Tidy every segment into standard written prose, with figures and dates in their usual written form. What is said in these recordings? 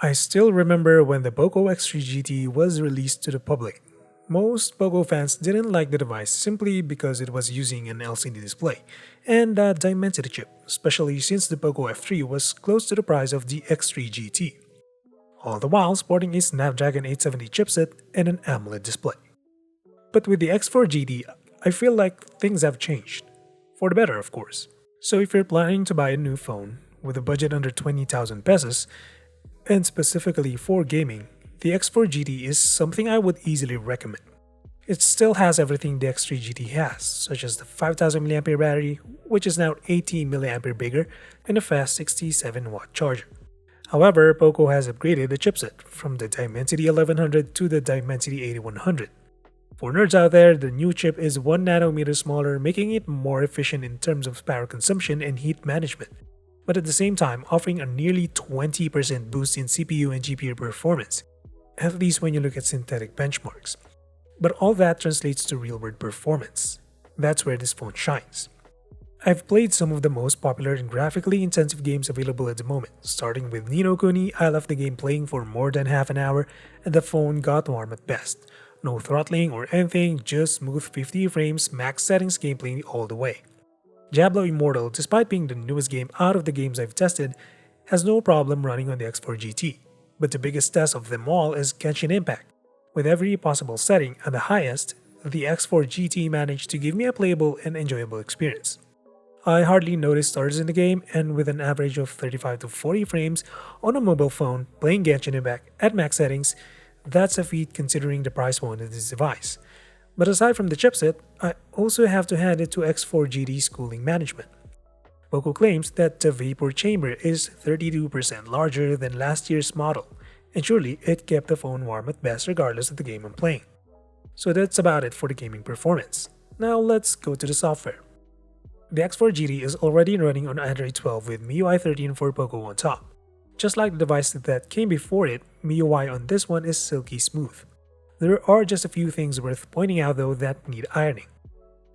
I still remember when the POCO X3 GT was released to the public. Most POCO fans didn't like the device simply because it was using an LCD display and a Dimensity chip, especially since the POCO F3 was close to the price of the X3 GT, all the while sporting a Snapdragon 870 chipset and an AMOLED display. But with the X4 GT, I feel like things have changed. For the better, of course. So if you're planning to buy a new phone with a budget under 20,000 pesos, and specifically for gaming, the X4 GT is something I would easily recommend. It still has everything the X3 GT has, such as the 5000 mAh battery, which is now 80 mAh bigger, and a fast 67-watt charger. However, POCO has upgraded the chipset from the Dimensity 1100 to the Dimensity 8100. For nerds out there, the new chip is 1 nanometer smaller, making it more efficient in terms of power consumption and heat management, but at the same time offering a nearly 20% boost in CPU and GPU performance, at least when you look at synthetic benchmarks. But all that translates to real-world performance. That's where this phone shines. I've played some of the most popular and graphically intensive games available at the moment, starting with Ni no Kuni. I left the game playing for more than half an hour and the phone got warm at best. No throttling or anything, just smooth 50 frames max settings gameplay all the way. Diablo Immortal, despite being the newest game out of the games I've tested, has no problem running on the X4 GT. But the biggest test of them all is Genshin Impact. With every possible setting at the highest, the X4 GT managed to give me a playable and enjoyable experience. I hardly noticed stars in the game, and with an average of 35 to 40 frames on a mobile phone playing Genshin Impact at max settings, that's a feat considering the price point of this device. But aside from the chipset, I also have to hand it to X4 GT's cooling management. POCO claims that the vapor chamber is 32% larger than last year's model, and surely it kept the phone warm at best regardless of the game I'm playing. So that's about it for the gaming performance. Now let's go to the software. The X4 GT is already running on Android 12 with MIUI 13 for POCO on top. Just like the device that came before it, MIUI on this one is silky smooth. There are just a few things worth pointing out though that need ironing.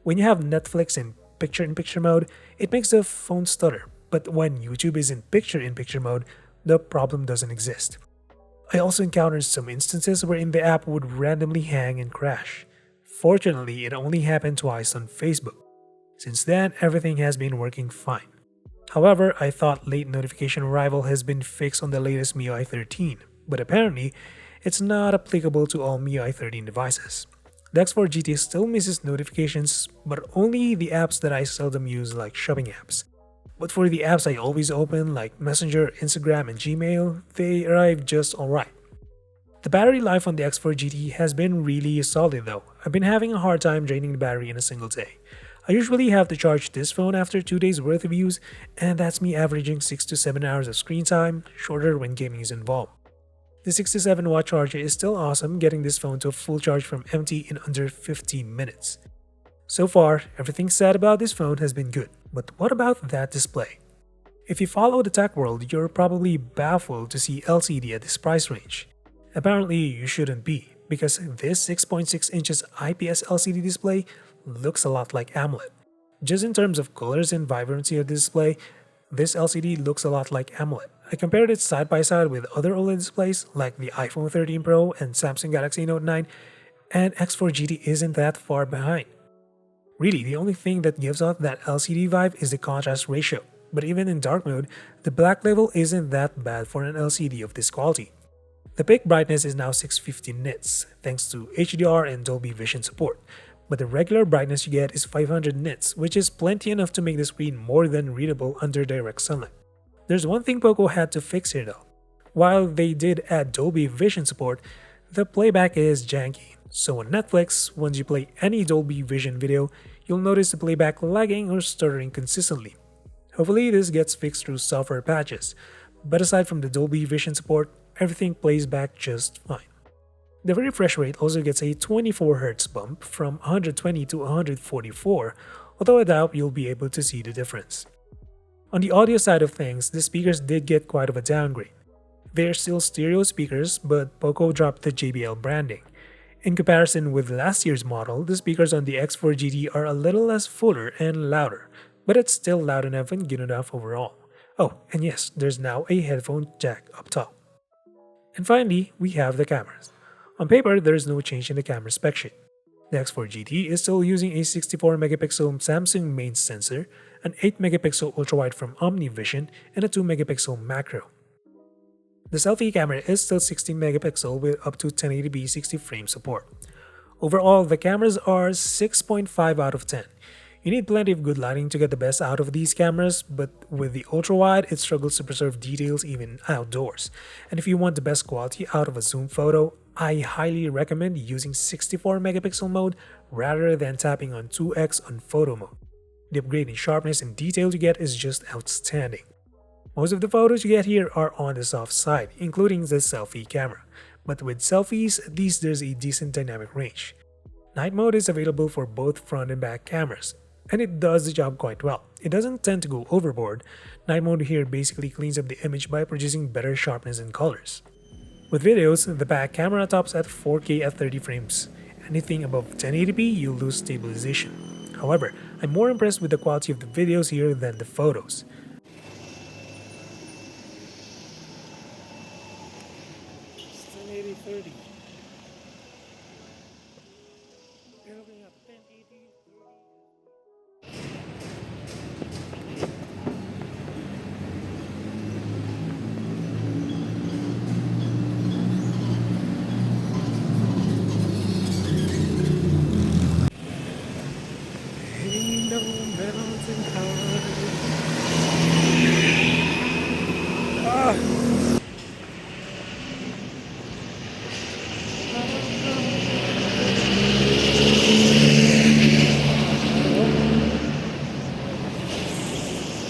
When you have Netflix in picture-in-picture mode, it makes the phone stutter, but when YouTube is in picture-in-picture mode, the problem doesn't exist. I also encountered some instances wherein the app would randomly hang and crash. Fortunately, it only happened twice on Facebook. Since then, everything has been working fine. However, I thought late notification arrival has been fixed on the latest MIUI 13, but apparently, it's not applicable to all MIUI 13 devices. The X4 GT still misses notifications, but only the apps that I seldom use like shopping apps. But for the apps I always open like Messenger, Instagram, and Gmail, they arrive just alright. The battery life on the X4 GT has been really solid though. I've been having a hard time draining the battery in a single day. I usually have to charge this phone after 2 days worth of use, and that's me averaging 6 to 7 hours of screen time, shorter when gaming is involved. The 67-watt charger is still awesome, getting this phone to a full charge from empty in under 15 minutes. So far, everything said about this phone has been good, but what about that display? If you follow the tech world, you're probably baffled to see LCD at this price range. Apparently, you shouldn't be, because this 6.6 inches IPS LCD display looks a lot like AMOLED. Just in terms of colors and vibrancy of the display, this LCD looks a lot like AMOLED. I compared it side by side with other OLED displays like the iPhone 13 Pro and Samsung Galaxy Note 9, and X4 GT isn't that far behind. Really, the only thing that gives off that LCD vibe is the contrast ratio, but even in dark mode, the black level isn't that bad for an LCD of this quality. The peak brightness is now 650 nits thanks to HDR and Dolby Vision support, but the regular brightness you get is 500 nits, which is plenty enough to make the screen more than readable under direct sunlight. There's one thing POCO had to fix here though. While they did add Dolby Vision support, the playback is janky. So on Netflix, once you play any Dolby Vision video, you'll notice the playback lagging or stuttering consistently. Hopefully this gets fixed through software patches, but aside from the Dolby Vision support, everything plays back just fine. The refresh rate also gets a 24Hz bump from 120 to 144, although I doubt you'll be able to see the difference. On the audio side of things, the speakers did get quite of a downgrade. They're still stereo speakers, but POCO dropped the JBL branding. In comparison with last year's model, the speakers on the X4 GT are a little less fuller and louder, but it's still loud enough and good enough overall. Oh, and yes, there's now a headphone jack up top. And finally, we have the cameras. On paper, there is no change in the camera spec sheet. The X4 GT is still using a 64 megapixel Samsung main sensor, an 8 megapixel ultrawide from OmniVision, and a 2 megapixel macro. The selfie camera is still 16 megapixel with up to 1080p 60 frame support. Overall, the cameras are 6.5 out of 10. You need plenty of good lighting to get the best out of these cameras, but with the ultra-wide, it struggles to preserve details even outdoors. And if you want the best quality out of a zoom photo, I highly recommend using 64 megapixel mode rather than tapping on 2x on photo mode. The upgrade in sharpness and detail you get is just outstanding. Most of the photos you get here are on the soft side, including the selfie camera. But with selfies, at least there's a decent dynamic range. Night mode is available for both front and back cameras, and it does the job quite well. It doesn't tend to go overboard. Night mode here basically cleans up the image by producing better sharpness and colors. With videos, the back camera tops at 4K at 30 frames. Anything above 1080p, you lose stabilization. However, I'm more impressed with the quality of the videos here than the photos.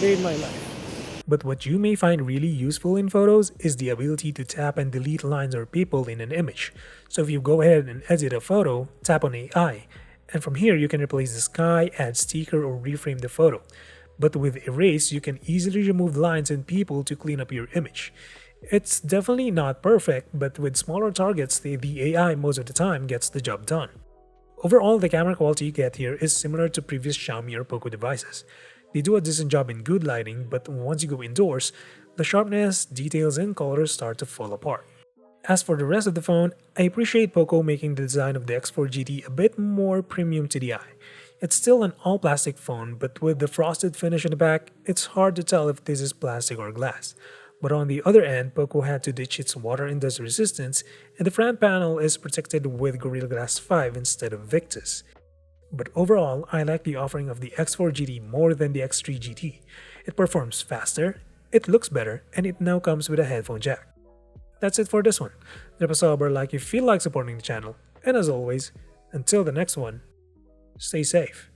Made my life. But what you may find really useful in photos is the ability to tap and delete lines or people in an image. So if you go ahead and edit a photo, tap on AI, and from here you can replace the sky, add sticker, or reframe the photo. But with erase, you can easily remove lines and people to clean up your image. It's definitely not perfect, but with smaller targets, the AI most of the time gets the job done. Overall, the camera quality you get here is similar to previous Xiaomi or POCO devices. They do a decent job in good lighting, but once you go indoors, the sharpness, details, and colors start to fall apart. As for the rest of the phone, I appreciate POCO making the design of the X4 GT a bit more premium to the eye. It's still an all-plastic phone, but with the frosted finish in the back, it's hard to tell if this is plastic or glass. But on the other end, POCO had to ditch its water and dust resistance, and the front panel is protected with Gorilla Glass 5 instead of Victus. But overall, I like the offering of the X4 GT more than the X3 GT. It performs faster, it looks better, and it now comes with a headphone jack. That's it for this one. Drop a sub or like if you feel like supporting the channel, and as always, until the next one, stay safe.